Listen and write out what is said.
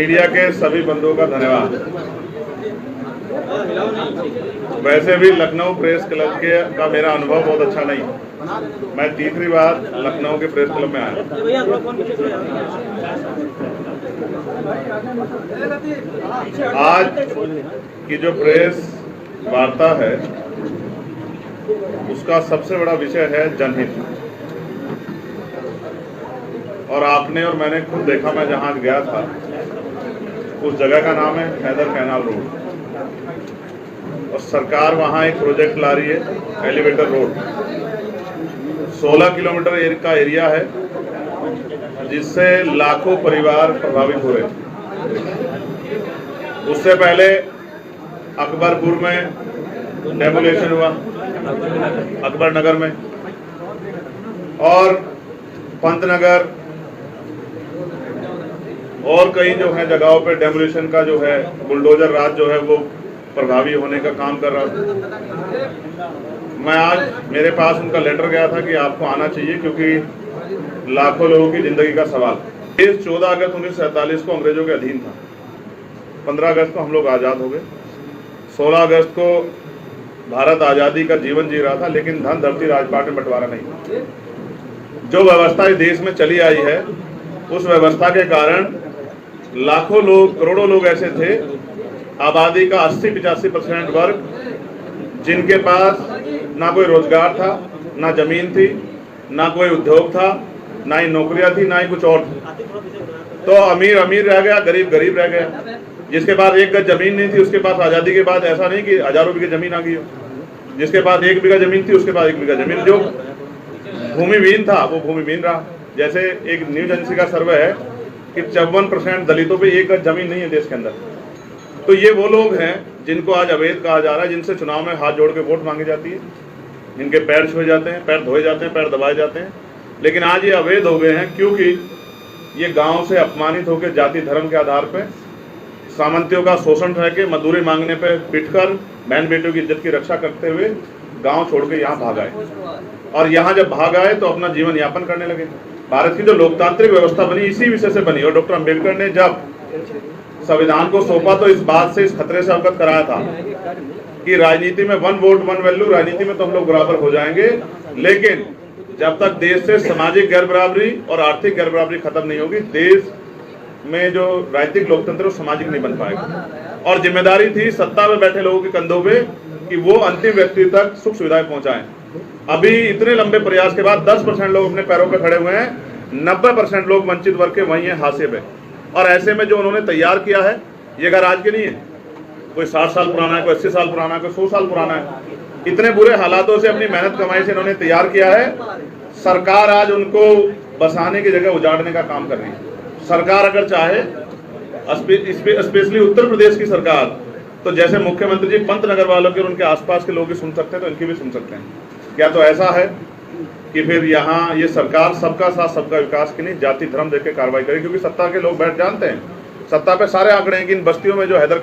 Media के सभी बंधुओं का धन्यवाद। वैसे भी लखनऊ प्रेस क्लब का मेरा अनुभव बहुत अच्छा नहीं। मैं तीसरी बार लखनऊ के प्रेस क्लब में आया। आज की जो प्रेस वार्ता है उसका सबसे बड़ा विषय है जनहित। और आपने और मैंने खुद देखा, मैं जहां गया था उस जगह का नाम है हैदर कैनाल रोड, और सरकार वहां एक प्रोजेक्ट ला रही है एलिवेटर रोड। 16 किलोमीटर का एरिया है जिससे लाखों परिवार प्रभावित हुए। उससे पहले अकबरपुर में डेमोलेशन हुआ, अकबर नगर में, और पंतनगर और कई जो है जगहों पे डेमोलिशन का जो है बुलडोजर राज जो है वो प्रभावी होने का काम कर रहा था। मैं आज मेरे पास उनका लेटर गया था कि आपको आना चाहिए क्योंकि लाखों लोगों की जिंदगी का सवाल। देश 14 अगस्त 1947 को अंग्रेजों के अधीन था। 15 अगस्त को हम लोग आज़ाद हो गए। 16 अगस्त को भारत आज़ादी का जीवन जी रहा था, लेकिन धन धरती राजपाट में बंटवारा नहीं। जो व्यवस्था इस देश में चली आई है उस व्यवस्था के कारण लाखों लोग, करोड़ों लोग ऐसे थे, आबादी का 80-85% वर्ग, जिनके पास ना कोई रोजगार था, ना जमीन थी, ना कोई उद्योग था, ना ही नौकरियां थी, ना ही कुछ और। तो अमीर अमीर रह गया, गरीब गरीब रह गया। जिसके पास एक गज जमीन नहीं थी उसके पास आज़ादी के बाद ऐसा नहीं कि हजारों बीघे जमीन आ गई हो। जिसके पास 1 बीघा जमीन थी उसके पास 1 बीघा जमीन, जो भूमिहीन था वो भूमिहीन रहा। जैसे एक न्यूज एजेंसी का सर्वे है कि 54% दलितों पे 1 गज जमीन नहीं है देश के अंदर। तो ये वो लोग हैं जिनको आज अवैध कहा जा रहा है, जिनसे चुनाव में हाथ जोड़ के वोट मांगी जाती है, जिनके पैर छुए जाते हैं, पैर धोए जाते हैं, पैर दबाए जाते हैं। लेकिन आज ये अवैध हो गए हैं क्योंकि ये गांव से अपमानित होकर जाति धर्म के आधार पर सामंतियों का शोषण रह के मजदूरी मांगने पर पिटकर बहन बेटियों की इज्जत की रक्षा करते हुए गाँव छोड़ के यहाँ भाग आए, और यहाँ जब भाग आए तो अपना जीवन यापन करने लगे। भारत की जो लोकतांत्रिक व्यवस्था बनी इसी विषय से बनी, और डॉक्टर अंबेडकर ने जब संविधान को सौंपा तो इस बात से, इस खतरे से अवगत कराया था कि राजनीति में 1 वोट 1 वैल्यू, राजनीति में तो हम लोग बराबर हो जाएंगे, लेकिन जब तक देश से सामाजिक गैर बराबरी और आर्थिक गैर बराबरी खत्म नहीं होगी, देश में जो राजनीतिक लोकतंत्र वो सामाजिक नहीं बन पाएगा। और जिम्मेदारी थी सत्ता में बैठे लोगों के कंधों पे कि वो अंतिम व्यक्ति तक सुख सुविधाएं पहुंचाएं। अभी इतने लंबे प्रयास के बाद 10% लोग अपने पैरों पर खड़े हुए हैं, 90% लोग वंचित वर्ग के वही हैं हाशिए पे। और ऐसे में जो उन्होंने तैयार किया है ये घर आज के नहीं है, कोई 60 साल पुराना है, कोई 80 साल पुराना है, कोई 100 साल पुराना है। इतने बुरे हालातों से अपनी मेहनत कमाई से इन्होंने तैयार किया है। सरकार आज उनको बसाने की जगह उजाड़ने का काम कर रही है। सरकार अगर चाहे, स्पेशली उत्तर प्रदेश की सरकार, तो जैसे मुख्यमंत्री जी पंतनगर वालों के और उनके आसपास के लोग भी सुन सकते हैं तो इनकी भी सुन सकते हैं। क्या तो ऐसा है कि फिर यहाँ ये सरकार सबका साथ सबका विकास की नहीं, जाति धर्म देख के कार्रवाई करे, क्योंकि सत्ता के लोग बैठ जानते हैं, सत्ता पे सारे आंकड़े हैं कि इन बस्तियों में जो हैदर